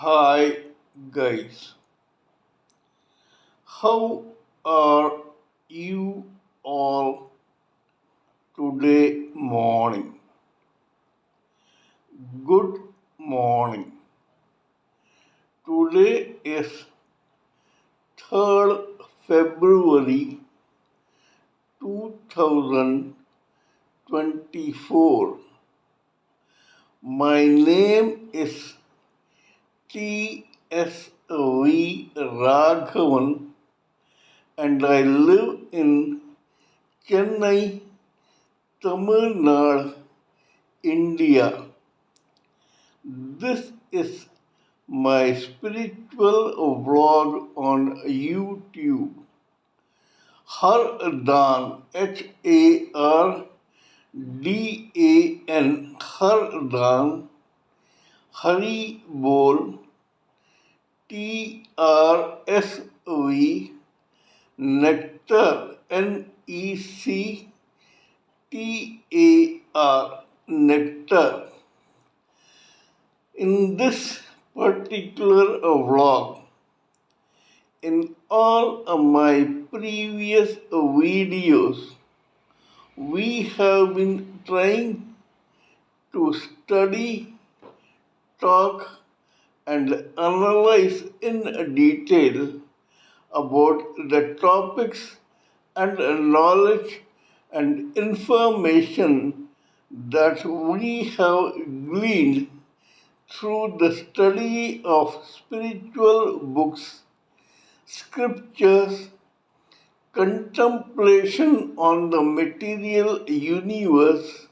Hi guys, how are you all today morning? Good morning. Today is 3rd February 2024. My name is TSV Raghavan and I live in Chennai, Tamil Nadu, India. This is my spiritual vlog on YouTube. Hardan, Hardan, Hardan, Haribol, TSV, Nectar, NECTAR, Nectar. In this particular vlog, in all of my previous videos, we have been trying to study, talk, and analyze in detail about the topics and knowledge and information that we have gleaned through the study of spiritual books, scriptures, contemplation on the material universe,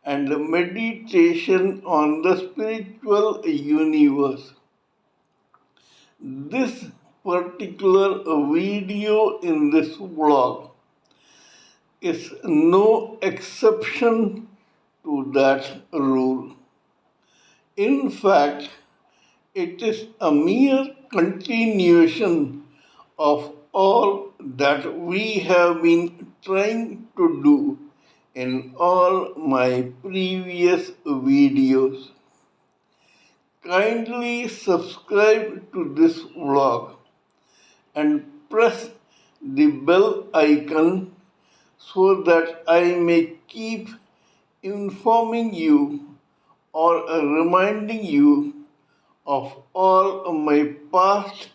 and meditation on the spiritual universe. This particular video in this vlog is no exception to that rule. In fact, it is a mere continuation of all that we have been trying to do in all my previous videos. Kindly subscribe to this vlog and press the bell icon so that I may keep informing you or reminding you of all of my past,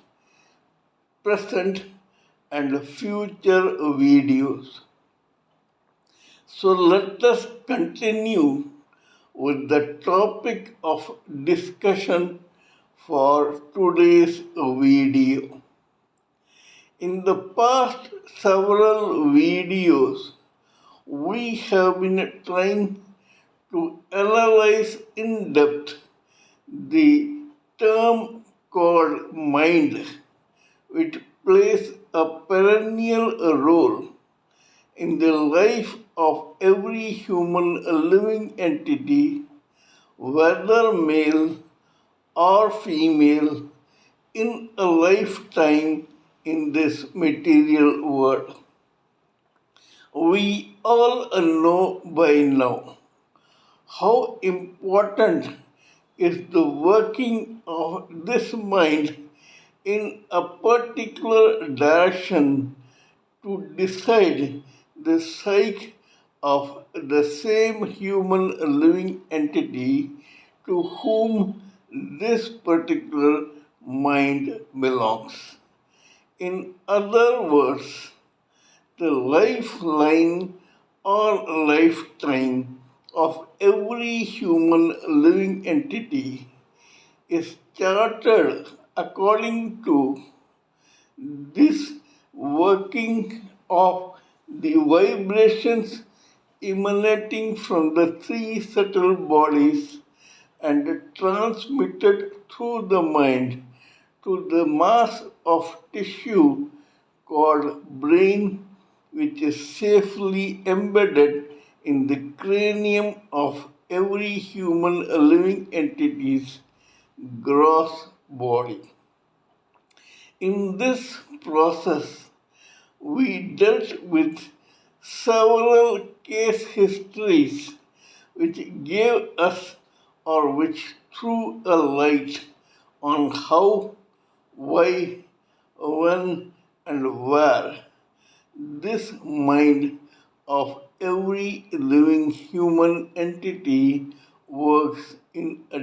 present, and future videos. So let us continue with the topic of discussion for today's video. In the past several videos, we have been trying to analyze in depth the term called mind, which plays a perennial role in the life of every human living entity, whether male or female, in a lifetime in this material world. We all know by now how important is the working of this mind in a particular direction to decide the psyche of the same human living entity to whom this particular mind belongs. In other words, the lifeline or lifetime of every human living entity is charted according to this working of the vibrations emanating from the three subtle bodies and transmitted through the mind to the mass of tissue called brain, which is safely embedded in the cranium of every human living entity's gross body. In this process, we dealt with several case histories which gave us or which threw a light on how, why, when, and where this mind of every living human entity works in a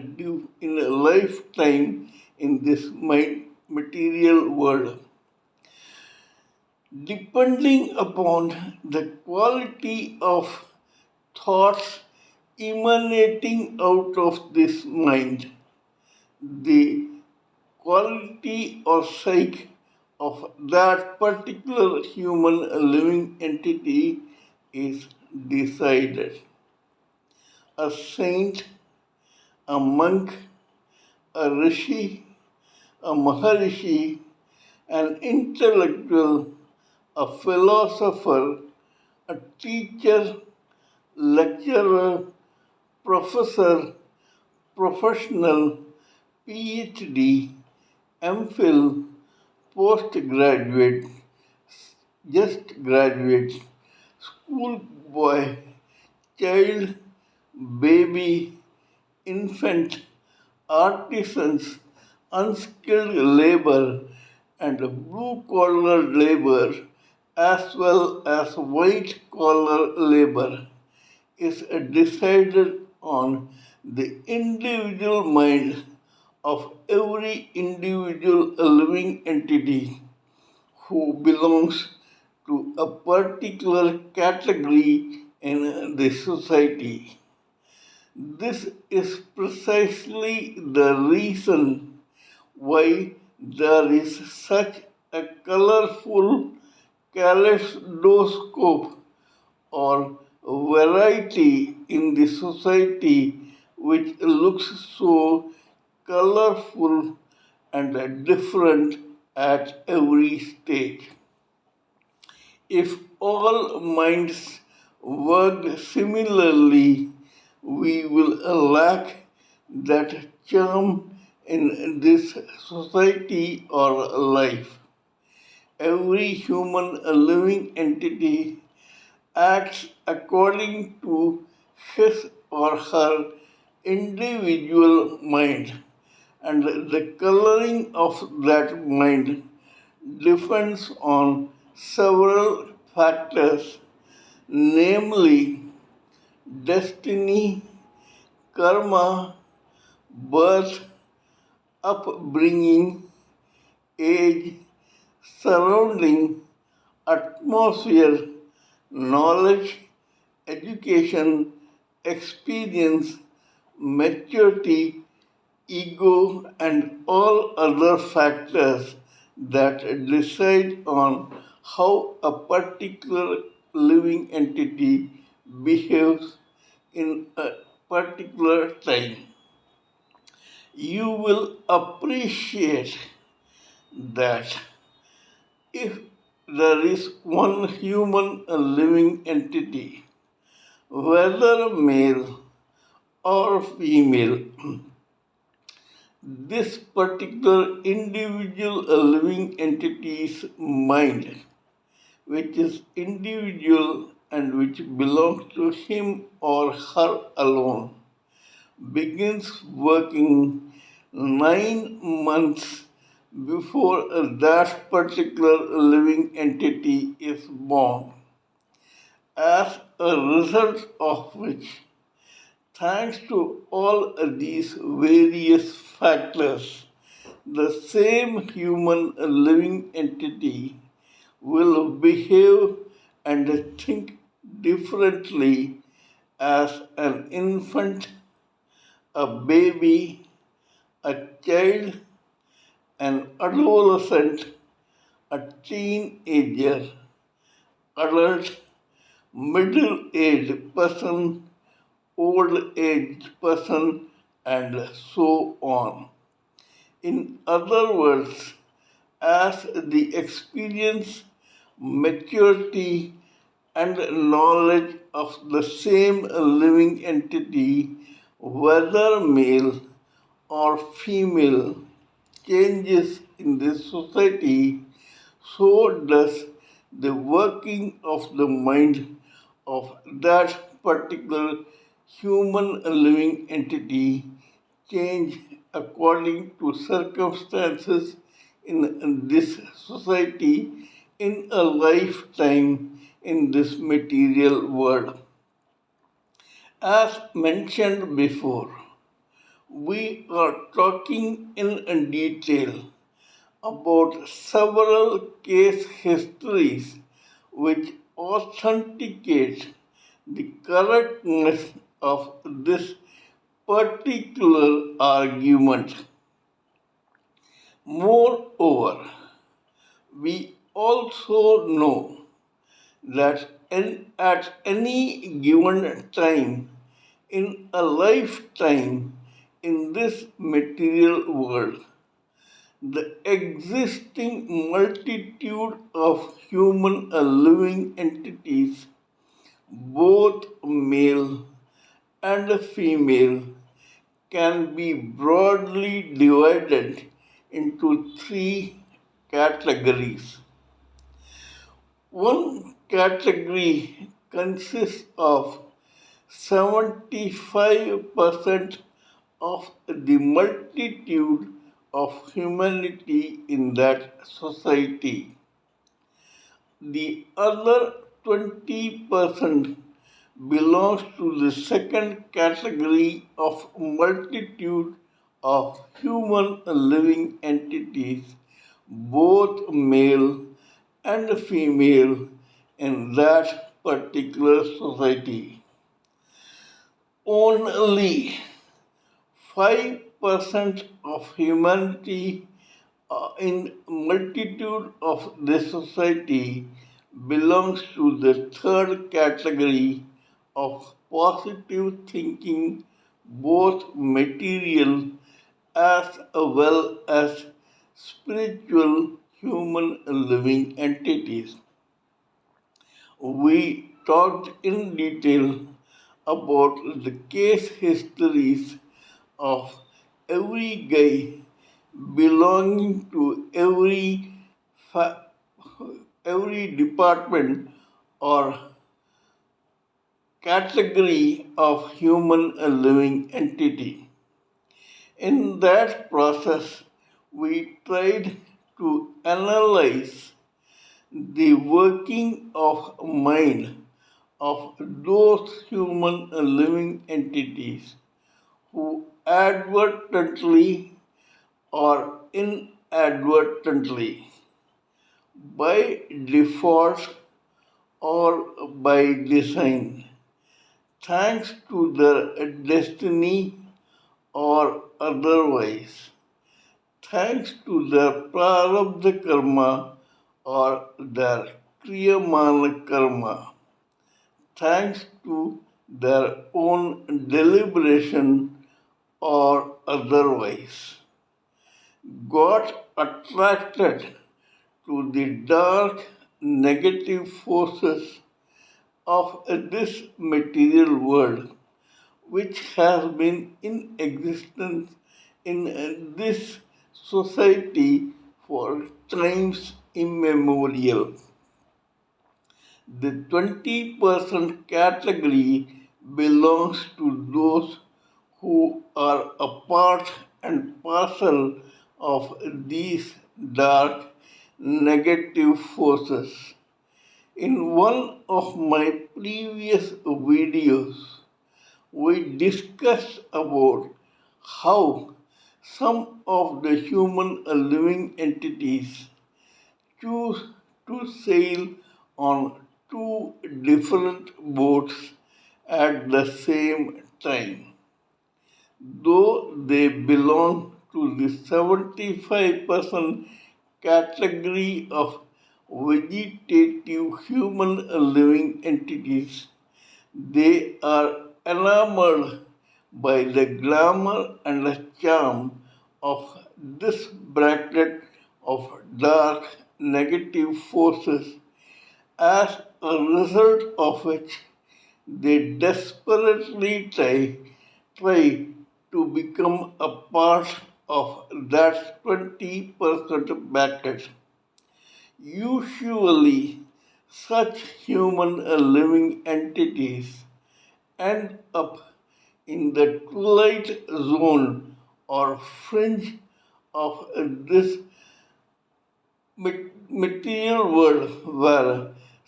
lifetime in this material world. Depending upon the quality of thoughts emanating out of this mind, the quality or psyche of that particular human living entity is decided. A saint, a monk, a rishi, a maharishi, an intellectual, a philosopher, a teacher, lecturer, professor, professional, PhD, MPhil, postgraduate, just graduate, schoolboy, child, baby, infant, artisans, unskilled labor, and blue collar labor, as well as white collar labor, is decided on the individual mind of every individual living entity who belongs to a particular category in the society. This is precisely the reason why there is such a colorful kaleidoscope or variety in the society which looks so colorful and different at every stage. If all minds worked similarly, we will lack that charm in this society or life. Every human living entity acts according to his or her individual mind, and the coloring of that mind depends on several factors, namely destiny, karma, birth, upbringing, age, surrounding, atmosphere, knowledge, education, experience, maturity, ego, and all other factors that decide on how a particular living entity behaves in a particular time. You will appreciate that if there is one human living entity, whether male or female, this particular individual living entity's mind, which is individual and which belongs to him or her alone, begins working 9 months before that particular living entity is born, as a result of which, thanks to all these various factors, the same human living entity will behave and think differently as an infant, a baby, a child, an adolescent, a teenager, adult, middle aged person, old aged person, and so on. In other words, as the experience, maturity, and knowledge of the same living entity, whether male or female, changes in this society, so does the working of the mind of that particular human living entity change according to circumstances in this society in a lifetime in this material world. As mentioned before, we are talking in detail about several case histories which authenticate the correctness of this particular argument. Moreover, we also know that at any given time in a lifetime in this material world, the existing multitude of human living entities, both male and female, can be broadly divided into three categories. One category consists of 75% of the multitude of humanity in that society. The other 20% belongs to the second category of multitude of human living entities, both male and female, in that particular society. Only 5% of humanity in multitude of this society belongs to the third category of positive thinking, both material as well as spiritual human living entities. We talked in detail about the case histories of every guy belonging to fa- every department or category of human living entity. In that process, we tried to analyze the working of mind of those human living entities who advertently or inadvertently, by default or by design, thanks to their destiny or otherwise, thanks to their prarabdha karma or their kriyamana karma, thanks to their own deliberation or otherwise, got attracted to the dark negative forces of this material world, which has been in existence in this society for times immemorial. The 20% category belongs to those who are a part and parcel of these dark negative forces. In one of my previous videos, we discussed about how some of the human living entities choose to sail on two different boats at the same time. Though they belong to the 75% category of vegetative human living entities, they are enamored by the glamour and the charm of this bracket of dark negative forces, as a result of which they desperately try to become a part of that 20% bracket. Usually, such human living entities end up in the twilight zone or fringe of this material world where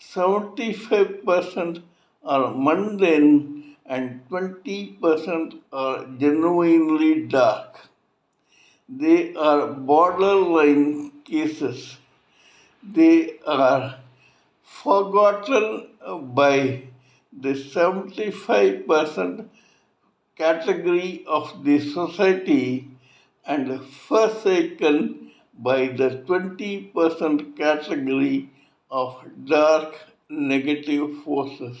75% are mundane and 20% are genuinely dark. They are borderline cases. They are forgotten by the 75% category of the society and forsaken by the 20% category of dark negative forces.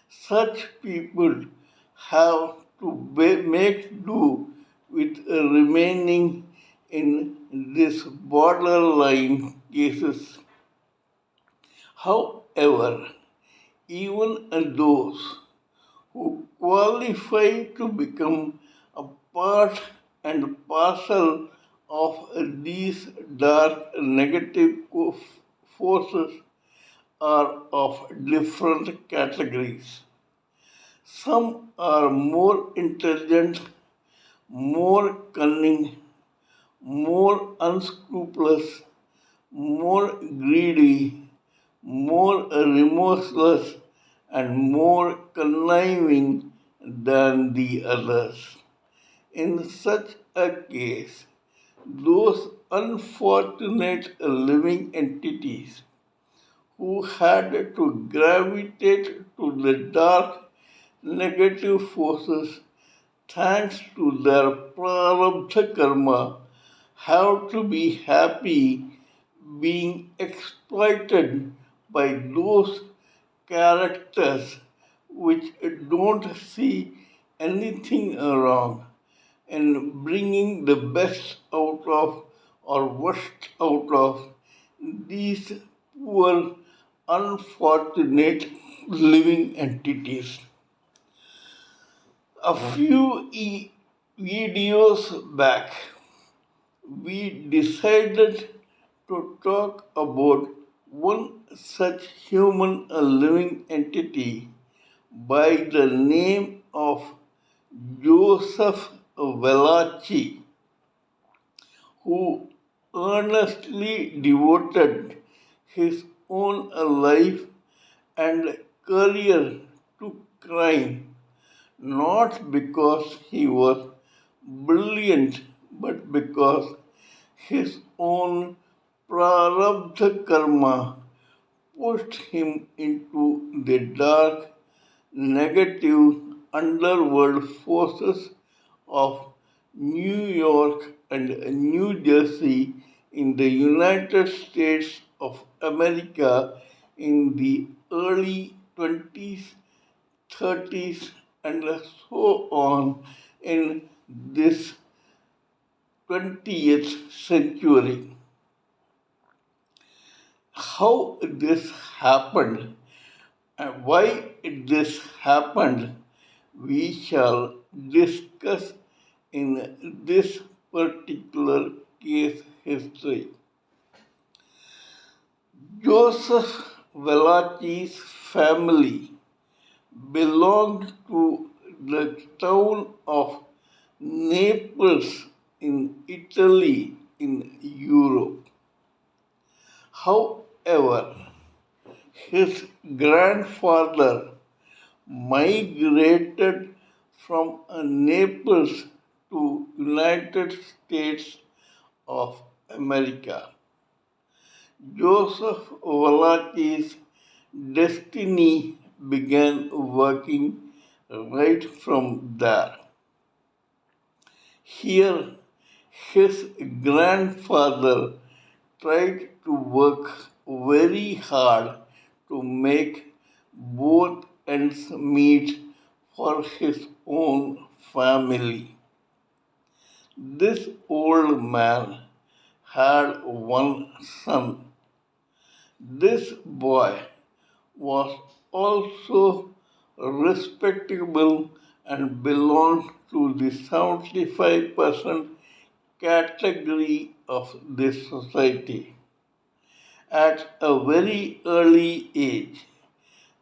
Such people have to make do with remaining in this borderline cases. However, even those who qualify to become a part and parcel of these dark negative forces are of different categories. Some are more intelligent, more cunning, more unscrupulous, more greedy, more remorseless, and more conniving than the others. In such a case, those unfortunate living entities who had to gravitate to the dark negative forces thanks to their prarabdha karma have to be happy being exploited by those characters which don't see anything wrong in bringing the best out of or worst out of these poor, unfortunate living entities. A few videos back, we decided to talk about one such human living entity by the name of Joseph Valachi, who earnestly devoted his own life and career to crime, not because he was brilliant, but because his own prarabdha karma pushed him into the dark, negative underworld forces of New York and New Jersey in the United States of America in the early 20s, 30s, and so on in this 20th century. How this happened and why this happened, we shall discuss in this particular case history. Joseph Valachi's family belonged to the town of Naples in Italy in Europe. However, his grandfather migrated from Naples to United States of America. Joseph Valachi's destiny began working right from there. Here, his grandfather tried to work very hard to make both ends meet for his own family. This old man had one son. This boy was also respectable and belonged to the 75% category of this society. At a very early age,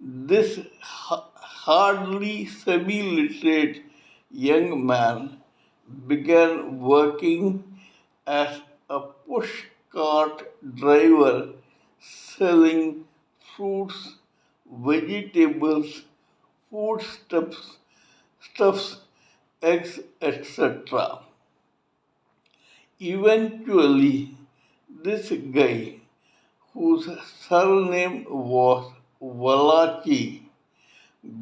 this hardly semi literate young man began working as a push cart driver selling fruits, vegetables, foodstuffs, stuffs, eggs, etc. Eventually, this guy, whose surname was Valachi,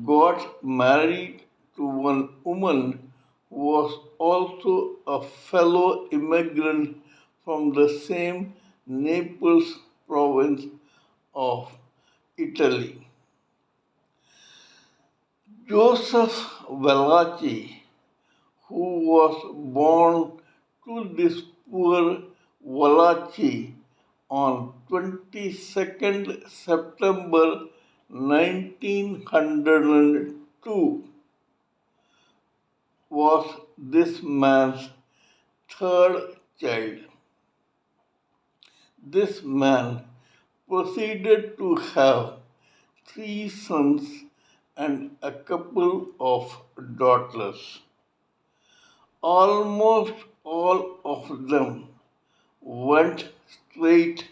got married to one woman who was also a fellow immigrant from the same Naples province of Italy. Joseph Valachi, who was born to this poor Valachi on 22nd September 1902, was this man's third child. This man proceeded to have three sons and a couple of daughters. Almost all of them went straight,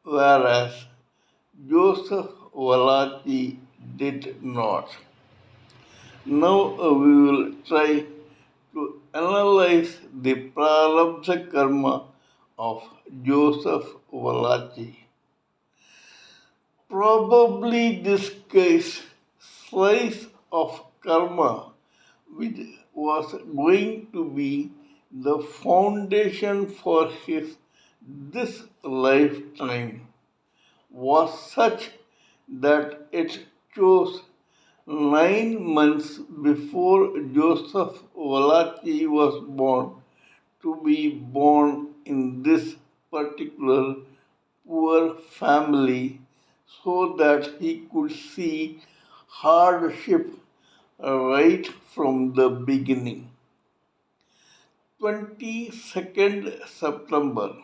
whereas Joseph Valachi did not. Now we will try to analyze the prarabdha karma of Joseph Valachi. Probably this case slice of karma, which was going to be the foundation for his this lifetime, was such that it chose 9 months before Joseph Valachi was born to be born in this particular poor family so that he could see hardship right from the beginning. 22nd September.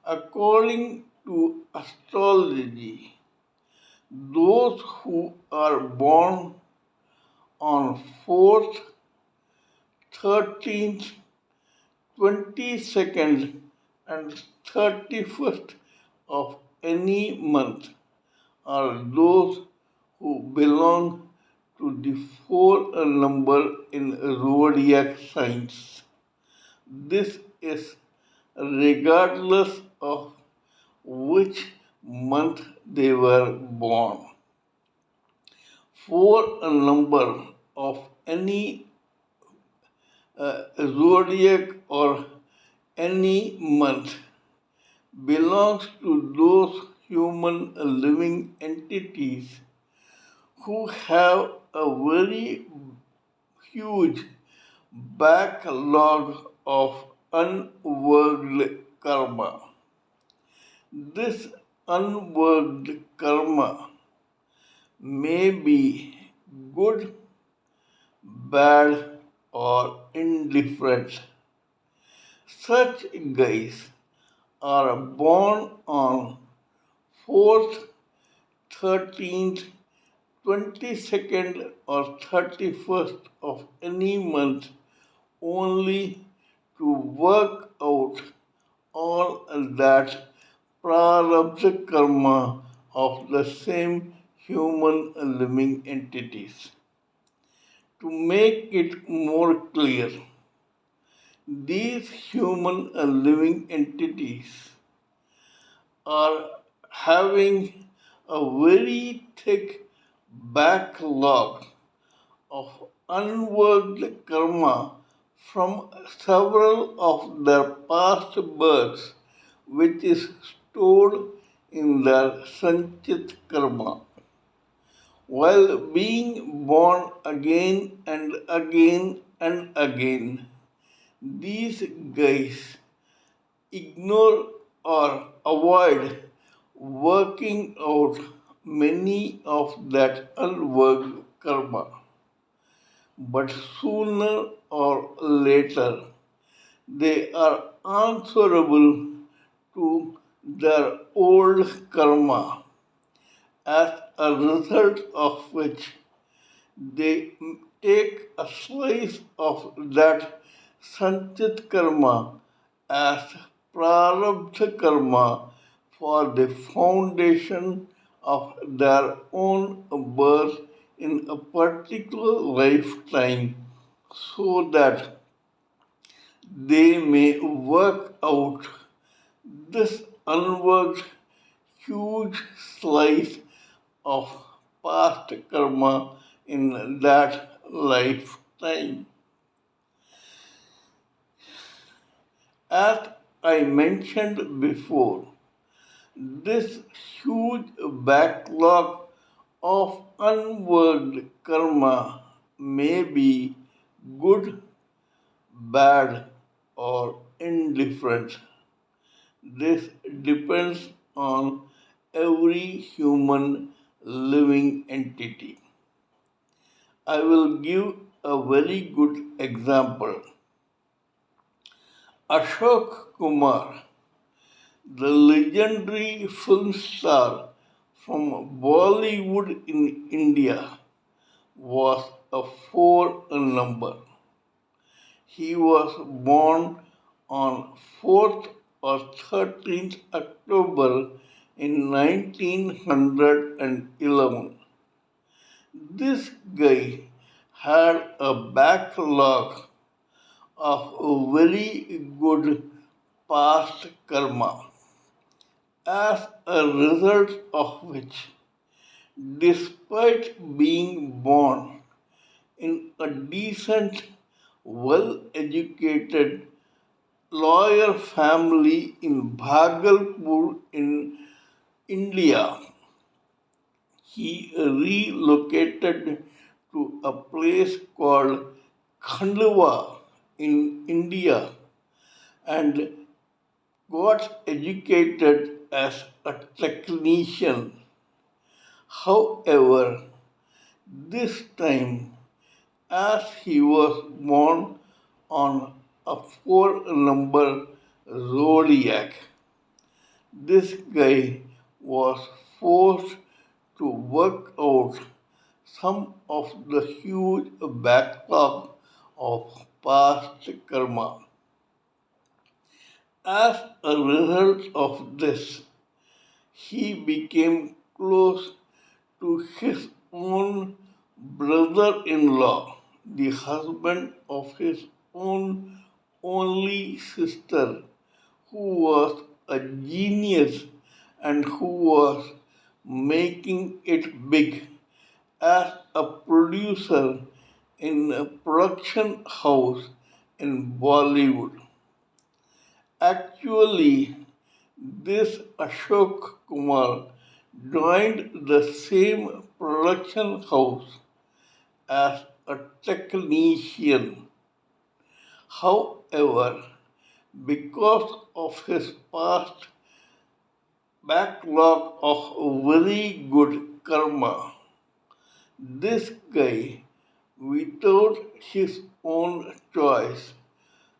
According to astrology, those who are born on 4th, 13th, 22nd, and 31st of any month are those who belong to the four number in zodiac signs. This is regardless of which month they were born. For a number of any zodiac or any month belongs to those human living entities who have a very huge backlog of unworked karma. This unworked karma may be good, bad, or indifferent. Such guys are born on 4th, 13th, 22nd, or 31st of any month only to work out all that prarabdha karma of the same human living entities. To make it more clear, these human living entities are having a very thick backlog of unworked karma from several of their past births, which is stored in their sanchit karma. While being born again and again and again, these guys ignore or avoid working out many of that unworked karma. But sooner or later, they are answerable to their old karma, as a result of which they take a slice of that Sanchit karma as prarabdha karma for the foundation of their own birth in a particular lifetime so that they may work out this unworked huge slice of past karma in that lifetime. As I mentioned before, this huge backlog of unworked karma may be good, bad, or indifferent. This depends on every human living entity. I will give a very good example. Ashok Kumar, the legendary film star from Bollywood in India, was a four number. He was born on 4th or 13th October in 1911. This guy had a backlog of a very good past karma, as a result of which, despite being born in a decent, well educated lawyer family in Bhagalpur in India, he relocated to a place called Khandwa in India and got educated as a technician. However, this time, as he was born on a four number zodiac, this guy was forced to work out some of the huge backlog of past karma. As a result of this, he became close to his own brother in law, the husband of his own only sister, who was a genius and who was making it big as a producer in a production house in Bollywood. Actually, this Ashok Kumar joined the same production house as a technician. However, because of his past backlog of very good karma, this guy, without his own choice,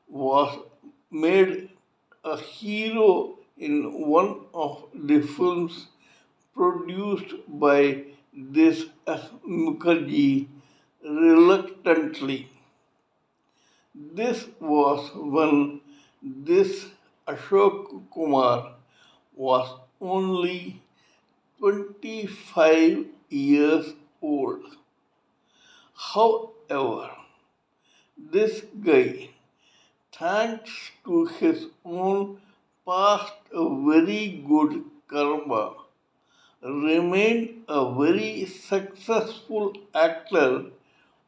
was made a hero in one of the films produced by this Mukherjee reluctantly. This was when this Ashok Kumar was only 25 years old. However, this guy, thanks to his own past very good karma, remained a very successful actor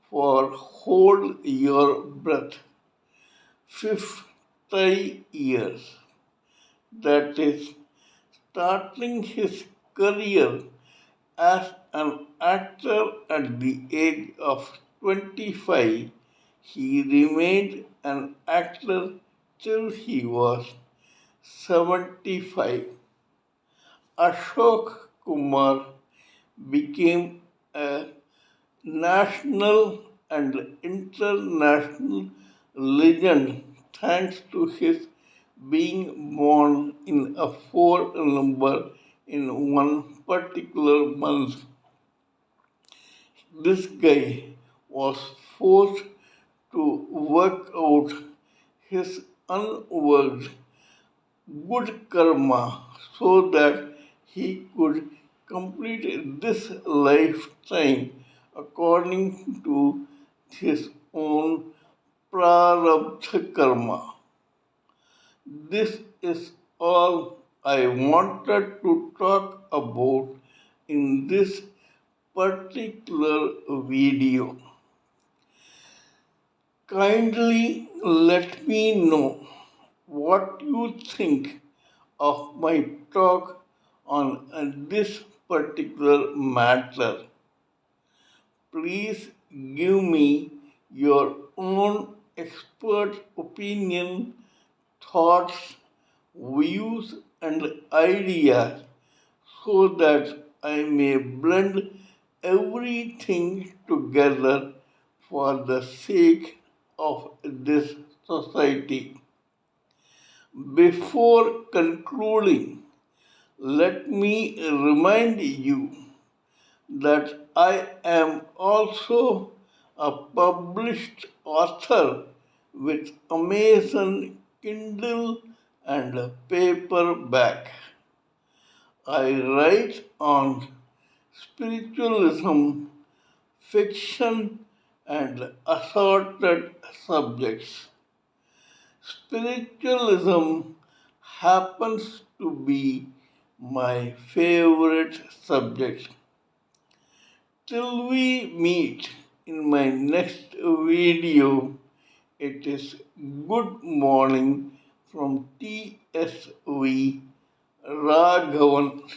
for Hold Your Breath 50 years. That is, starting his career as an actor at the age of 25, he remained an actor till he was 75. Ashok Kumar became a national and international legend thanks to his being born in a four number in one particular month. This guy was forced to work out his unworked good karma so that he could complete this lifetime according to his own prarabdha karma. This is all I wanted to talk about in this particular video. Kindly let me know what you think of my talk on this particular matter. Please give me your own expert opinion, thoughts, views, and ideas so that I may blend everything together for the sake of this society. Before concluding, let me remind you that I am also a published author with Amazon Kindle and paperback. I write on spiritualism, fiction, and assorted subjects. Spiritualism happens to be my favorite subject. Till we meet in my next video, it is good morning from TSV Raghavan.